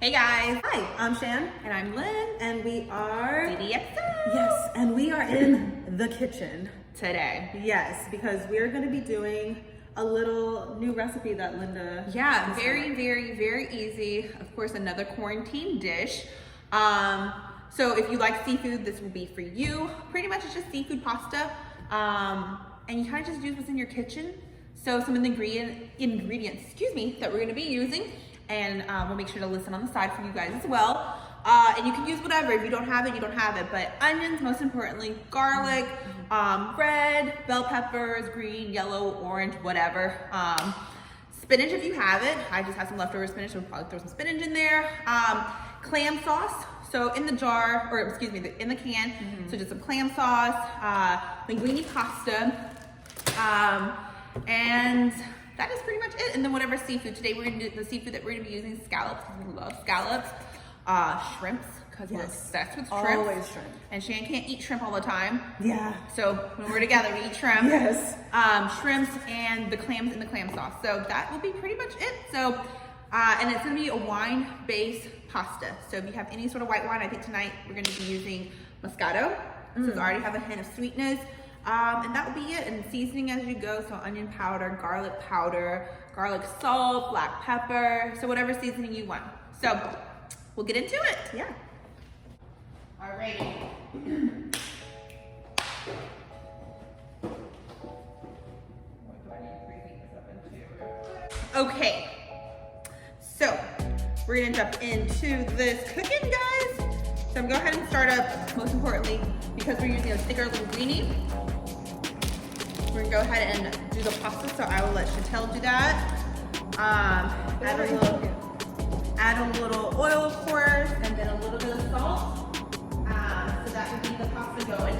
Hey guys. Hi, I'm Shan. And I'm Lynn. And we are... XOXO. Yes, and we are in the kitchen. Today. Yes, because we're going to be doing a little new recipe that Linda... Yeah, very easy. Of course, another quarantine dish. So if you like seafood, this will be for you. Pretty much it's just seafood pasta. And you kind of just use what's in your kitchen. So some of the ingredients, that we're going to be using. And we'll make sure to listen on the side for you guys as well. And you can use whatever. If you don't have it, you don't have it. But onions, most importantly, garlic, red, bell peppers, green, yellow, orange, whatever. Spinach if you have it. I just have some leftover spinach, so we'll probably throw some spinach in there. Clam sauce. So in the jar, or excuse me, in the can. So just some clam sauce, linguine pasta, and that is pretty much it. And then whatever seafood. Today we're gonna do the seafood that we're gonna be using, scallops, because we love scallops. Shrimps, because we're obsessed with shrimp. Always shrimp. And Shan can't eat shrimp all the time. Yeah. So when we're together, we eat shrimp. Yes. Shrimps and the clams in the clam sauce. So that will be pretty much it. So, and it's gonna be a wine-based pasta. So if you have any sort of white wine, I think tonight we're gonna be using Moscato. So it's already have a hint of sweetness. And that will be it. And seasoning as you go. So onion powder, garlic salt, black pepper. So whatever seasoning you want. So we'll get into it. Yeah. Alrighty. Okay. So we're gonna jump into this cooking, guys. So I'm gonna go ahead and start up, most importantly, because we're using a thicker linguine. We're gonna go ahead and do the pasta, so I will let Chantel do that. Add a little oil, of course, and then a little bit of salt. So that would keep the pasta going.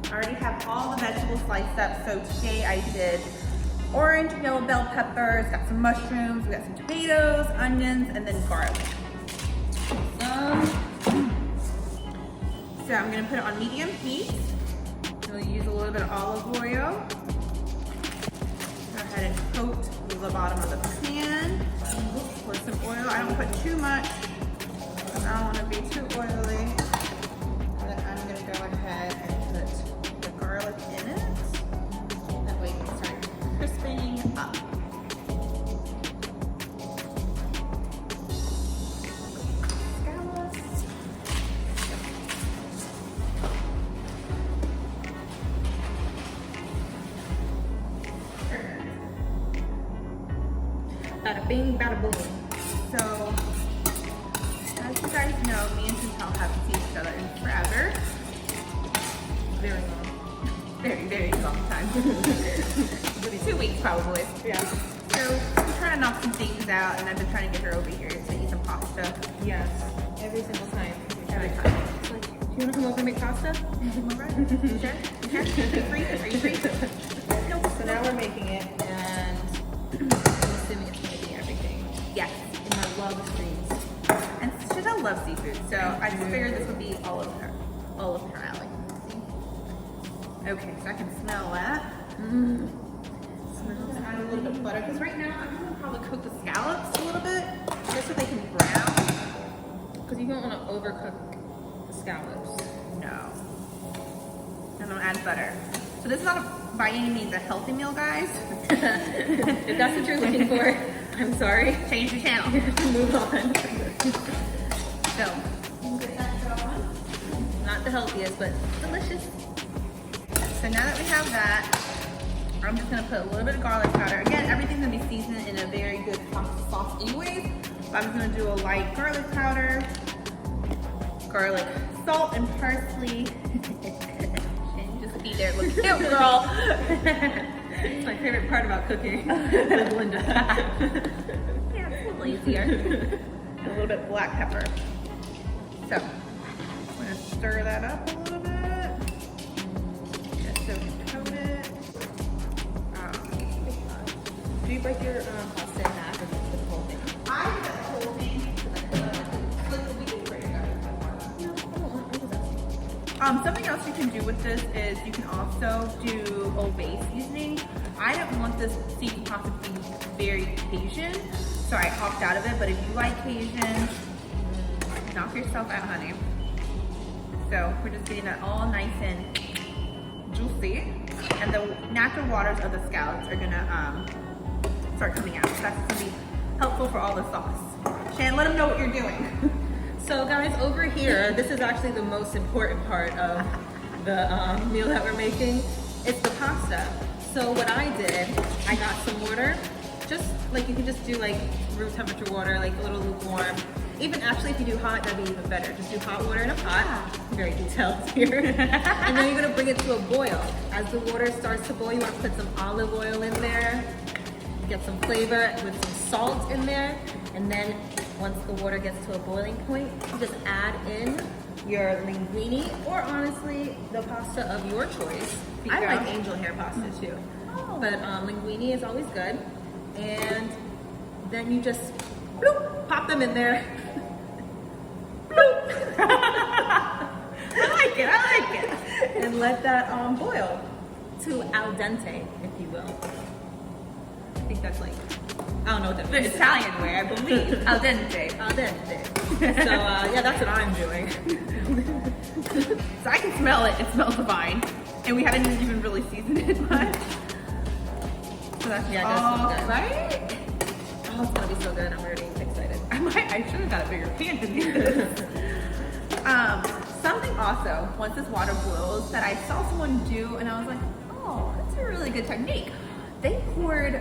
I already have all the vegetables sliced up. So today I did orange, yellow bell peppers, got some mushrooms, we got some tomatoes, onions, and then garlic. So I'm gonna put it on medium heat. We'll use a little bit of olive oil. Go ahead and coat the bottom of the pan. Pour some oil. I don't put too much. I don't want to be too oily. And then I'm going to go ahead and put the garlic in it. That way it can start crisping up. Scallops. Bada bing, bada boom. So, as you guys know, me and Chantel haven't seen each other in forever. Very long. Very long time. 2 weeks probably. Yeah. So, we're trying to knock some things out, and I've been trying to get her over here to eat some pasta. Yes. Every single time. Every time. It's like, do you want to come over and make pasta? Alright. You sure? Are you free? So now we're making it, and I'm assuming it's going to be everything. Yes. In my love streams. And Chantel loves seafood, so I just figured this would be all of her alley. Okay, so I can smell that. So we're just add a little bit of butter, because right now I'm gonna probably cook the scallops a little bit, just so they can brown. Because you don't want to overcook the scallops. No. And I'm gonna add butter. So this is not by any means a healthy meal, guys. If that's what you're looking for, I'm sorry. Change the channel. Move on. So, we'll get that going. Not the healthiest, but delicious. So now that we have that, I'm just gonna put a little bit of garlic powder. Again, everything's gonna be seasoned in a very good pasta sauce anyways. But I'm just gonna do a light garlic powder, garlic salt, and parsley. And just be there looking cute, girl. It's my favorite part about cooking with Linda. Yeah, it's a little easier. A little bit of black pepper. So, I'm gonna stir that up a little bit. Just so we can coat it. Do you break your pasta in half or just put the whole thing? I did the whole thing. We can break it up. Something else you can do with this is you can also do Old Bay seasoning. I don't want this seafood pasta to be very Cajun, so I opt out of it. But if you like Cajun, Knock yourself out, honey. So we're just getting that all nice and juicy. And the natural waters of the scallops are gonna start coming out. So that's gonna be helpful for all the sauce. Shan, let them know what you're doing. So guys, over here, this is actually the most important part of the meal that we're making. It's the pasta. So what I did, I got some water. Just like you can just do like room temperature water, like a little lukewarm. Even actually if you do hot, that'd be even better. Just do hot water in a pot. Very detailed here. And then you're gonna bring it to a boil. As the water starts to boil, you wanna put some olive oil in there. Get some flavor with some salt in there. And then once the water gets to a boiling point, you just add in your linguine, or honestly, the pasta of your choice. I like angel hair pasta too. But linguine is always good. And then you just bloop, pop them in there. Bloop. I like it. And let that boil to al dente, if you will. I think that's like, I don't know what that The means. Italian way, I believe. Al dente. Al dente. So yeah, that's what I'm doing. So I can smell it. It smells divine. And we haven't even really seasoned it much. So that's Yeah, it does smell good. right? Oh, it's gonna be so good. I'm already excited. I should have got a bigger pan to do this. Something also, once this water boils, that I saw someone do, and I was like, oh, that's a really good technique. They poured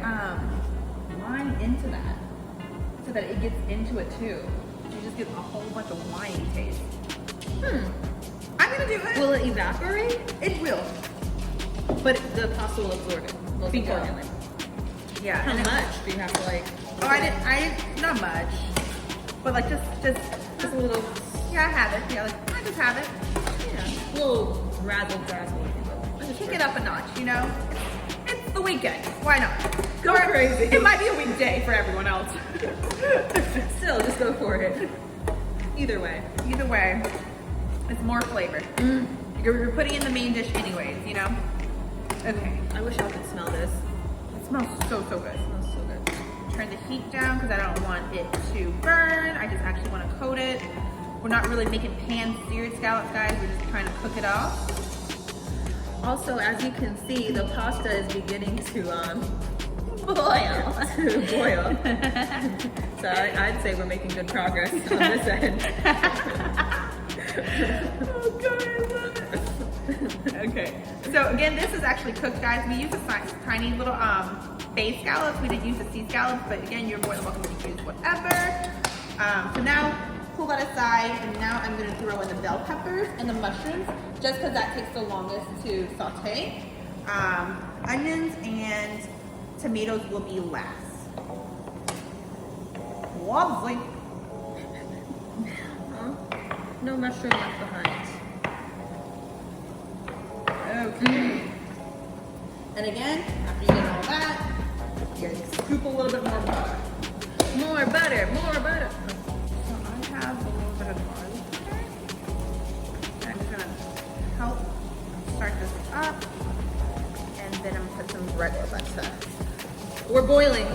wine into that so that it gets into it too. You just get a whole bunch of wine taste. I'm gonna do it. Will it evaporate? It will. But the pasta will absorb it, most Bingo. importantly. Yeah. How and much do you have to like? Oh, I didn't, not much. But like just a little, yeah, I have it. Yeah, like I just have it. yeah, a little razzle dazzle, if you will. Just kick it up a notch, you know? It's the weekend. Why not? Go crazy. It might be a weekday for everyone else. Still, just go for it. Either way. Either way, it's more flavor. You're putting in the main dish anyways, you know? Okay. I wish I could smell this. It smells so good. It smells so good. Turn the heat down because I don't want it to burn. I just actually want to coat it. We're not really making pan-seared scallops, guys. We're just trying to cook it off. Also, as you can see, the pasta is beginning to boil. So I'd say we're making good progress on this end. Oh god, I love it. Okay, so again, this is actually cooked, guys. We use a tiny little bay scallops. We didn't use the sea scallops, but again, you're more than welcome to use whatever. So now, pull that aside, and now I'm gonna throw in the bell peppers and the mushrooms, just because that takes the longest to saute. Onions and tomatoes will be last. Lovely. No mushroom left behind. Okay. And again, after you get all that, you scoop a little bit more butter. More butter, more butter. So I have a little bit of garlic butter. I'm just gonna help start this up. And then I'm gonna put some red butter. We're boiling.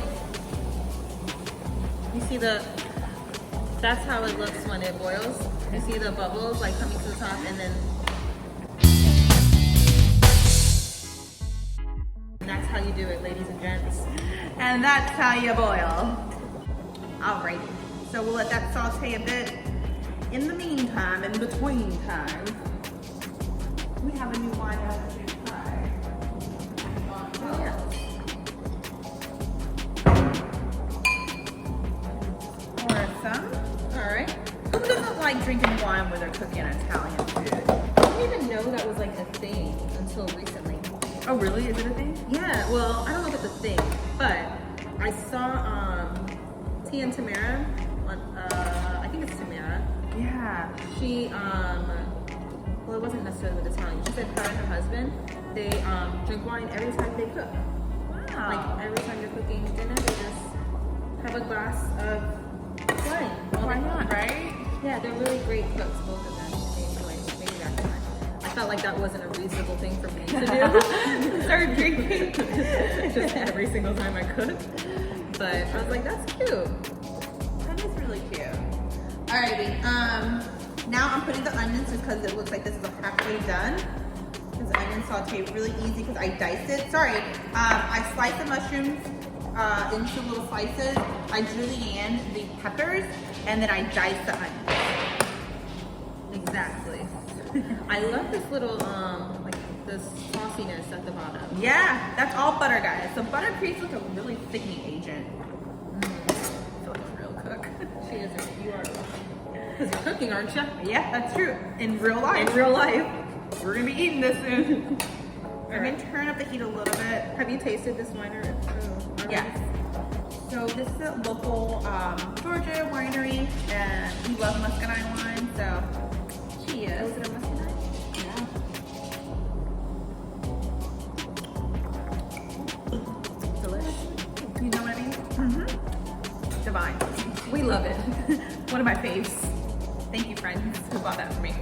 You see that's how it looks when it boils. You see the bubbles like coming to the top, and then that's how you do it, ladies and gents. And that's how you boil. Alrighty. So we'll let that saute a bit. In the meantime, in between time, we have a new wine that we can try. Oh, yeah. Pour some. Alright. Who doesn't like drinking wine when they're cooking Italian food? I didn't even know that was like a thing until recently. Oh really? Is it a thing? Yeah, well, I don't know if it's a thing, but I saw Tia and Tamara, I think it's Tamara. Yeah. She, well, it wasn't necessarily with Italian. She said her and her husband, they drink wine every time they cook. Wow. Like every time they're cooking dinner, they just have a glass of wine. Why not, right? Yeah, they're really great cooks, both of them. Anyway, maybe that's why. I felt like that wasn't a reasonable thing for me to do. Start drinking. Just every single time I cook. But I was like, that's cute. That is really cute. Alrighty, now I'm putting the onions just because it looks like this is halfway done. Because the onion saute really easy because I diced it. Sorry, I sliced the mushrooms into little slices. I julienne the peppers, and then I diced the onions. Exactly. I love this little, like this sauciness at the bottom. Yeah, that's all butter, guys. So butter creates like a really thickening agent. I feel like a real cook. She is. You are. Because you're cooking, aren't you? Yeah, that's true. In real life. In real life. We're gonna be eating this soon. I'm gonna turn up the heat a little bit. Have you tasted this wine already? Yes. So this is a local Georgia winery, and we love muscadine wine. So cheers. Oh, is it a muscadine? Yeah. Delicious. You know what I mean? Mm-hmm. Divine. We love it. One of my faves. Thank you, friends, who bought that for me.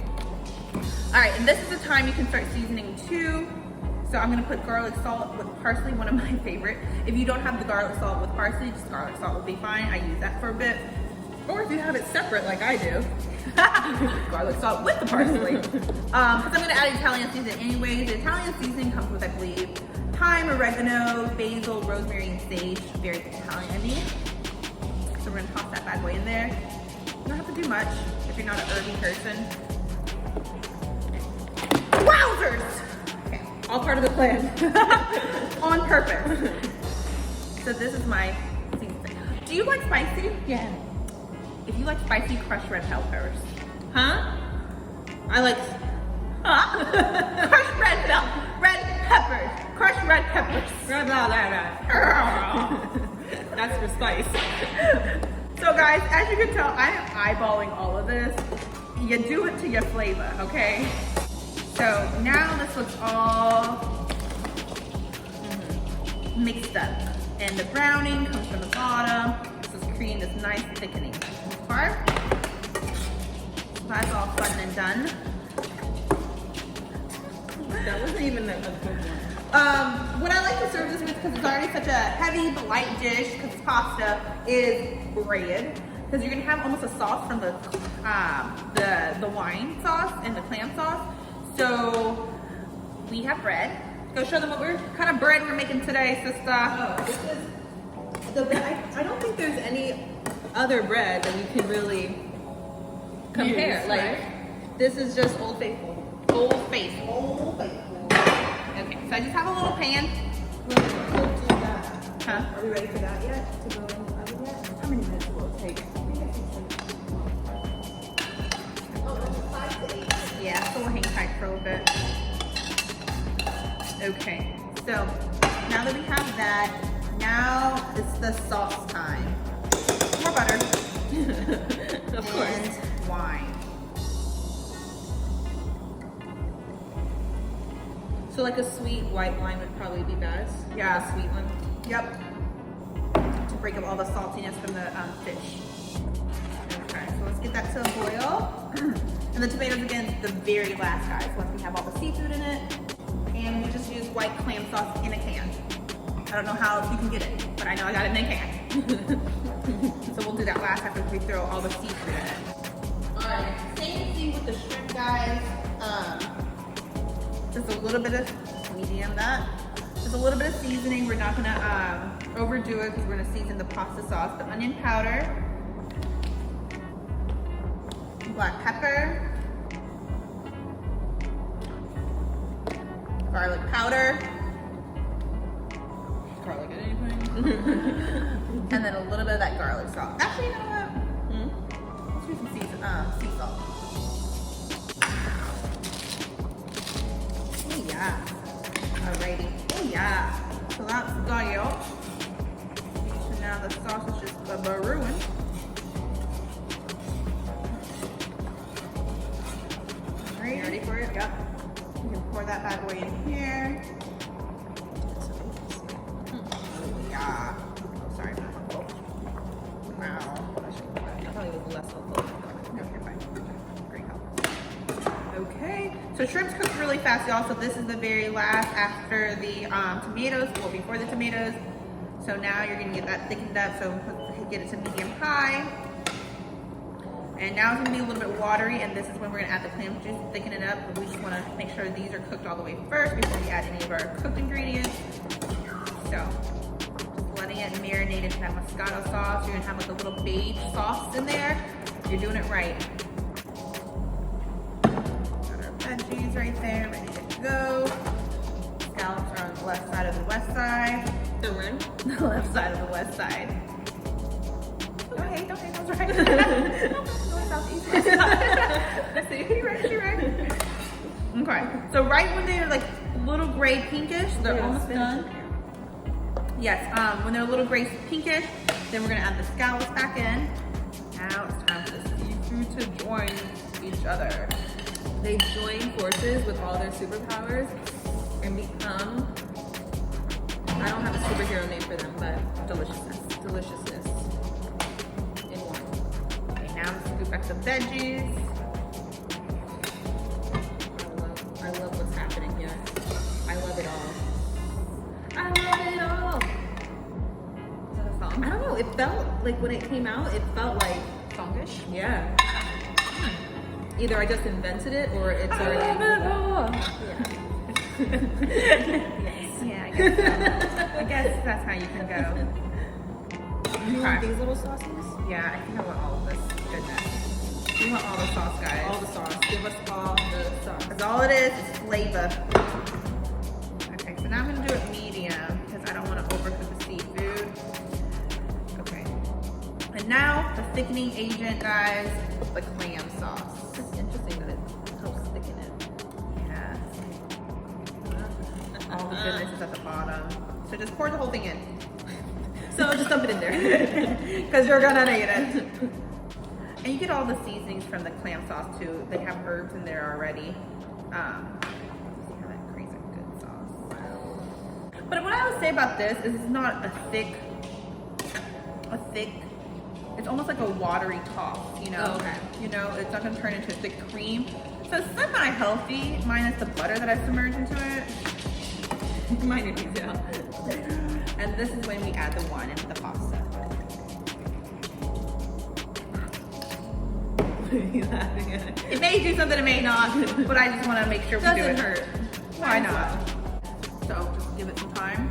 All right, and this is the time you can start seasoning too. So I'm gonna put garlic salt with parsley, one of my favorite. If you don't have the garlic salt with parsley, just garlic salt will be fine. I use that for a bit. Or if you have it separate like I do, garlic salt with the parsley. Because I'm gonna add Italian seasoning anyways. The Italian seasoning comes with, I believe, thyme, oregano, basil, rosemary, and sage. Very Italian-y. So we're gonna toss that bad boy in there. You don't have to do much if you're not an herby person. Wowzers! Okay, All part of the plan. on purpose. So this is my seasoning. Do you like spicy? Yeah. If you like spicy, crush red peppers. Huh? I like. Huh? Crush red peppers. Crush red peppers. Blah, blah, blah, blah. That's for spice. So guys, as you can tell, I am eyeballing all of this. You do it to your flavor, okay? So now this looks all mixed up. And the browning comes from the bottom. This is creating this nice thickening part. That's all fun and done. That wasn't even a good one. What I like to serve this with, because it's already such a heavy but light dish, because it's pasta, is bread. Because you're gonna have almost a sauce from the wine sauce and the clam sauce. So we have bread. Go show them what kind of bread we're making today, sister. Oh, this is the bread. I don't think there's any other bread that you can really compare. Use, like right? this is just Old Faithful. Old Faithful. Old Faithful. Okay, so I just have a little pan. Huh? Are we ready for that yet? To go in the oven yet? How many minutes will it take? Yeah, so we'll hang tight for a little bit. Okay, so now that we have that, now it's the sauce time. More butter. Of course. And wine. So like a sweet white wine would probably be best. Yeah. Like a sweet one. Yep. To break up all the saltiness from the fish. Okay, so let's get that to a boil. And the tomatoes again, the very last, guys, once we have all the seafood in it. And we just use white clam sauce in a can. I don't know how you can get it, but I know I got it in a can. So we'll do that last after we throw all the seafood in it. Alright, same thing with the shrimp, guys. Just a little bit of medium that. Just a little bit of seasoning. We're not gonna overdo it because we're gonna season the pasta sauce. The onion powder, black pepper, garlic powder, garlic and anything, and then a little bit of that garlic salt. Actually, you know what? Let's do some sea salt. Oh yeah. Alrighty. Oh yeah. So that's dialed. So now the sauce is just a brewing. Alright, ready for it? Yep. You can pour that bad boy in here. Oh yeah. Oh, sorry. Wow. I thought it was less helpful. No, you're fine. Great help. Okay, so shrimps cook really fast, y'all. So this is the very last after the tomatoes, well, before the tomatoes. So now you're gonna get that thickened up. So get it to medium high. And now it's gonna be a little bit watery, and this is when we're gonna add the clam juice, thicken it up. But we just wanna make sure these are cooked all the way first before we add any of our cooked ingredients. So, just letting it marinate into that Moscato sauce. You're gonna have like a little beige sauce in there. You're doing it right. Got our veggies right there, ready to go. Scallops are on the left side of the west side. So we're in? The left side of the west side. Okay, that's right. North, south, east, west side. See, you're right. Okay, so right when they're like a little gray pinkish, they're almost done. Yes, when they're a little gray pinkish, then we're gonna add the scallops back in. Now it's time for the seafood to join each other. They join forces with all their superpowers and become, I don't have a superhero name for them, but deliciousness in one. Okay, now let's scoop back the veggies. I love what's happening here. I love it all. I love it all. Is that a song? I don't know, it felt like when it came out, it felt like Songish? yeah. Either I just invented it or it's already. Yeah, I guess so. I guess that's how you can go. You want these little sauces? Yeah, I think I want all of this goodness. We want all the sauce, guys. All the sauce. Give us all the sauce. Because all it is flavor. Okay, so now I'm gonna do it medium because I don't want to overcook the seafood. Okay. And now the thickening agent, guys, the clam sauce. It's interesting that it helps thicken it. Yeah. All the goodness is at the bottom. So just pour the whole thing in. So just dump it in there. Because you're gonna need it. And you get all the seasonings from the clam sauce too. They have herbs in there already. See how that creates a good sauce. But what I would say about this is it's not a thick, it's almost like a watery toss, you know? Oh, okay. You know, it's not gonna turn into a thick cream. So it's semi-healthy, minus the butter that I submerged into it. Minor detail. And this is when we add the wine into the pasta. What are you laughing at? It may do something, it may not, but I just want to make sure we do it. Doesn't hurt. Why not? So just give it some time.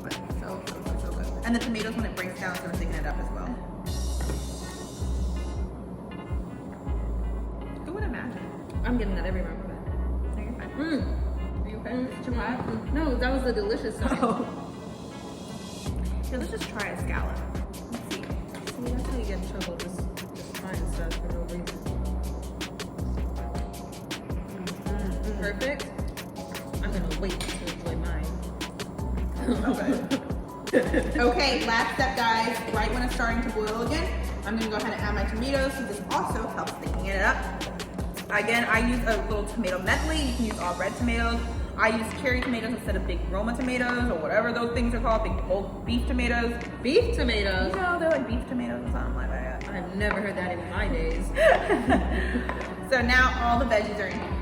But so good. And the tomatoes, when it breaks down, so we're thickening it up as well. Who would imagine? I'm getting that everywhere. No, you're fine. Are you okay? Is it too hot? No, that was the delicious side. Oh. Here, let's just try a scallop. Let's see. See, that's how you get in trouble, just trying stuff for no reason. Perfect. I'm gonna wait to enjoy mine. Okay, last step, guys. Right when it's starting to boil again, I'm gonna go ahead and add my tomatoes. So this also helps thickening it up. Again, I use a little tomato medley. You can use all red tomatoes. I use cherry tomatoes instead of big Roma tomatoes or whatever those things are called, big bulk beef tomatoes. Beef tomatoes? You know, they're like beef tomatoes or something like that. I've never heard that in my days. So now all the veggies are in here.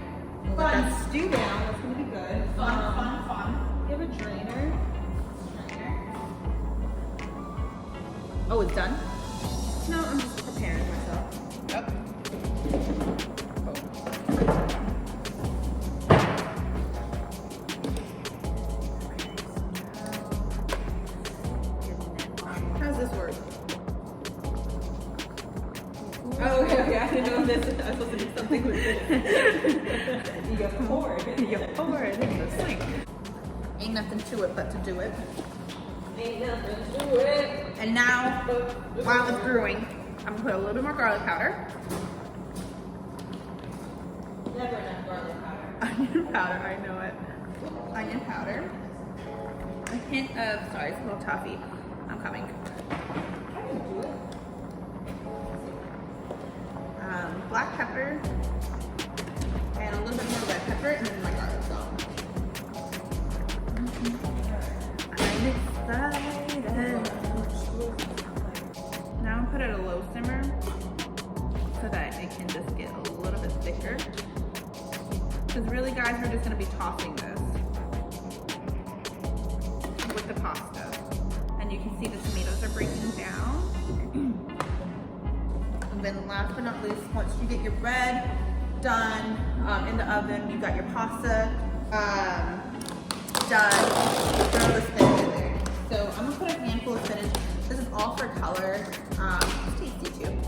We'll let Fun. that stew down. That's gonna be good. Fun. You have a drainer? Oh, it's done? No, I'm just preparing myself. Yep. How's this work? Oh, okay. I didn't know this. I was supposed to do something with this. You pour it in the sink. Ain't nothing to it but to do it. Ain't nothing to it. And now, while it's brewing, I'm gonna put a little bit more garlic powder. Never enough garlic powder. Onion powder, I know it. Onion powder. A hint of, sorry, it's a little toffee. I'm coming. Black pepper. And a little bit more red pepper, and then my garlic salt. I'm excited. Now I'm put it at a low simmer so that it can just get a little bit thicker. Because really, guys, we're just going to be tossing this with the pasta. And you can see the tomatoes are breaking down. And then last but not least, once you get your bread done in the oven, you got your pasta done, throw the spinach in there. So I'm gonna put a handful of spinach. This is all for color. It's tasty too,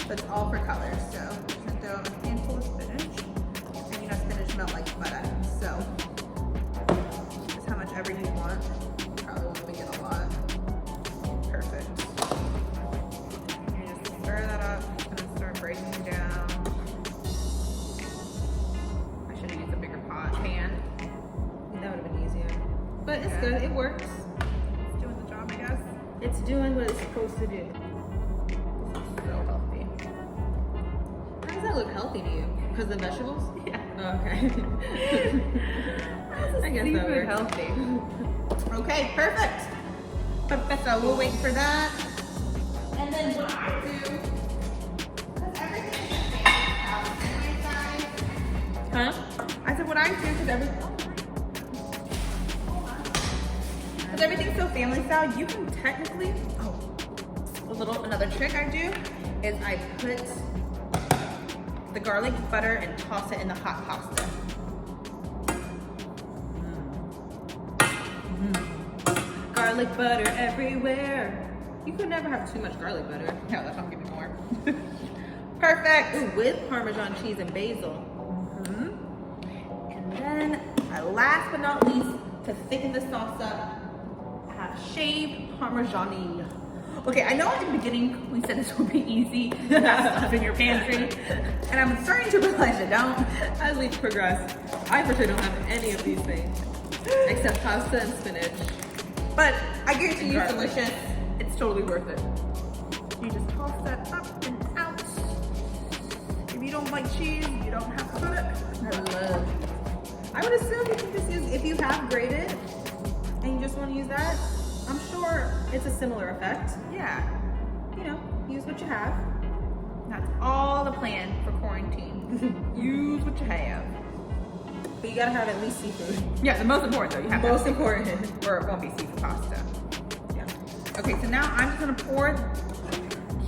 but it's all for color. So I'm gonna throw a handful of spinach, and you know spinach melt like butter. So just how much ever you want. Probably won't even get a lot. Perfect. You just stir that up. I'm gonna start breaking it down. I should have used a bigger pan. That would have been easier. But it's good, it works. It's doing the job, I guess. It's doing what it's supposed to do. So healthy. How does that look healthy to you? Because of the vegetables? Yeah. Oh, okay. I guess that works. Healthy. Okay, perfect. So we'll wait for that. And then what I do, because everything is out anyway, guys. Huh? I said what I do, because everything's so family style, you can technically, another trick I do is I put the garlic butter and toss it in the hot pasta. Garlic butter everywhere. You could never have too much garlic butter. No, that's not giving more. Perfect. Ooh, with Parmesan cheese and basil. And then, last but not least, to thicken the sauce up, I have shaved Parmesan. Okay, I know at the beginning we said this would be easy to have stuff in your pantry, and I'm starting to realize you don't. As we progress, I for sure don't have any of these things except pasta and spinach. But I guarantee you it's Garlic. delicious. It's totally worth it. You just toss that up and out. If you don't like cheese, you don't have to put it. I would assume you can just use, if you have grated and you just want to use that, I'm sure it's a similar effect. Yeah, You know, use what you have. that's all the plan for quarantine. Use what you have. But you gotta have at least seafood. Yeah, the most important though, you have Most to important. or it won't be seafood pasta. Yeah. Okay, so now I'm just gonna pour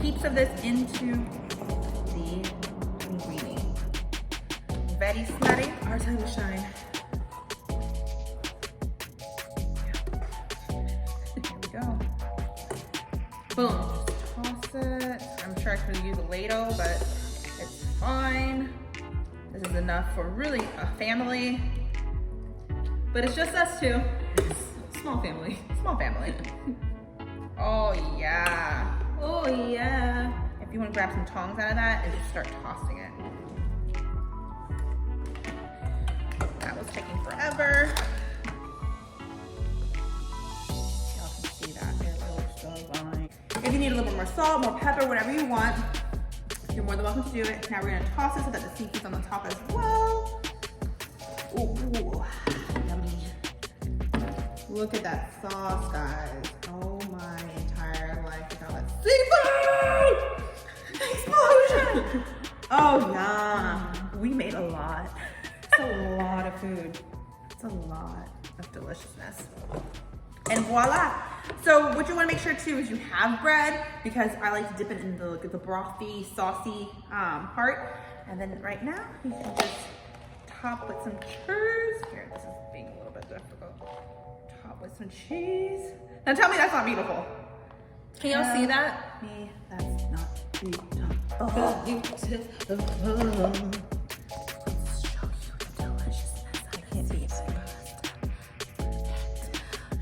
heaps of this into the linguine. Very slutty. Our time to shine. Here we go. Boom. Toss it. I'm sure I could use a ladle, but it's fine. This is enough for really a family. But it's just us two. Small family. Small family. Oh yeah. Oh yeah. If you want to grab some tongs out of that and just start tossing it. That was taking forever. Y'all can see that. It looks so fine. If you need a little bit more salt, more pepper, whatever you want, you're more than welcome to do it. Now we're gonna toss it so that the seafood's on the top as well. Ooh, yummy. Look at that sauce, guys. Oh my entire life, look at that seafood! Explosion! Oh yeah, we made a lot. It's a lot of food. It's a lot of deliciousness. And voila. So what you want to make sure too is you have bread, because I like to dip it in the brothy, saucy part. And then right now you can just top with some cheese. Here, this is being a little bit difficult. Top with some cheese. Now tell me that's not beautiful. Can y'all see that? Me, that's not beautiful. Beautiful. Show you the deliciousness. I can't see it.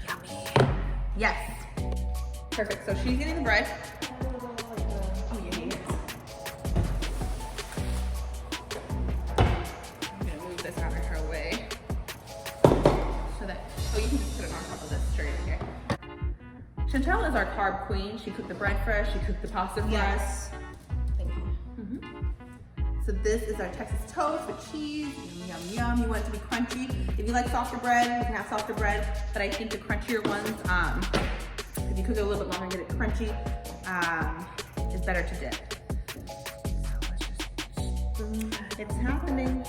Yummy. Yes. Perfect. So she's getting the bread. Oh, yeah, yes. I'm gonna move this out of her way so that you can just put it on top of this tray right here. Chantel is our carb queen. She cooked the bread for us. She cooked the pasta for us. Thank you. So this is our Texas toast with cheese. Yum, yum, yum. You want it to be crunchy. If you like softer bread, you can have softer bread. But I think the crunchier ones, if you cook it a little bit longer and get it crunchy, is better to dip. So let's just, it's happening.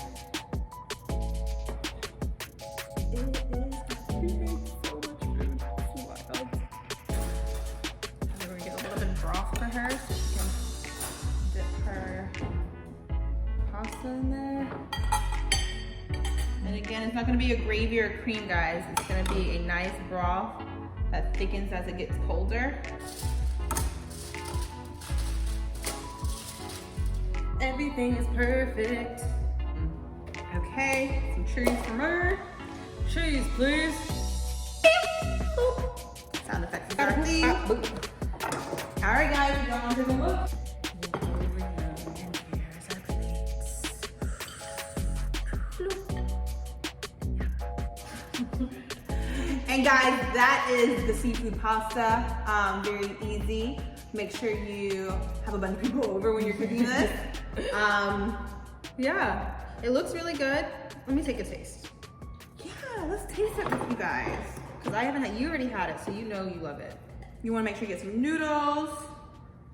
It is happening. So much food. It's wild. And then we're gonna get a little bit of broth for her so she can dip her pasta in there. And again, it's not gonna be a gravy or cream, guys. It's gonna be a nice broth that thickens as it gets colder. Everything is perfect. Okay, some cheese from her. Cheese, please. Sound effects exactly. All right, guys, we're going to take a look. And guys, that is the seafood pasta. Very easy. Make sure you have a bunch of people over when you're cooking this. Yeah, it looks really good. Let me take a taste. Yeah, let's taste it with you guys. Cause I haven't had, you already had it, so you know you love it. You wanna make sure you get some noodles,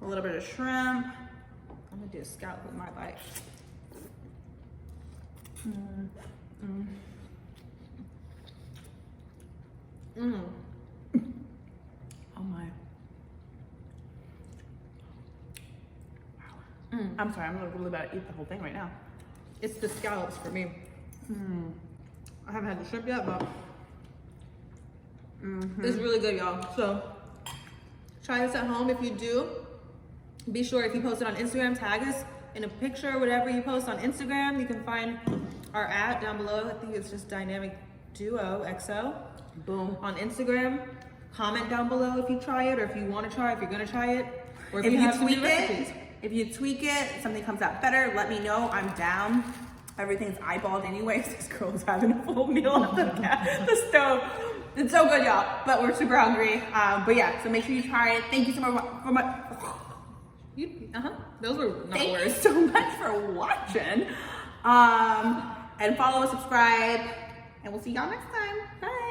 a little bit of shrimp. I'm gonna do a scallop with my bite. Oh my. I'm sorry, I'm really about to eat the whole thing right now. It's the scallops for me. I haven't had the shrimp yet, but it's really good, y'all. So try this at home. If you do, be sure if you post it on Instagram, tag us in a picture, whatever you post on Instagram. You can find our ad down below. I think it's just Dynamic Duo XO. Boom. On Instagram. Comment down below if you try it, or if you want to try it, if you're gonna try it, or if If you you have some new tweak recipes. it, if you tweak it, something comes out better, let me know. I'm down. Everything's eyeballed anyways. This girl's having a full meal at the stove. It's so good, y'all. But we're super hungry. But yeah, so make sure you try it. Thank you so much for my. Those were not Thank you words. so much for watching. And follow, subscribe, and we'll see y'all next time. Bye.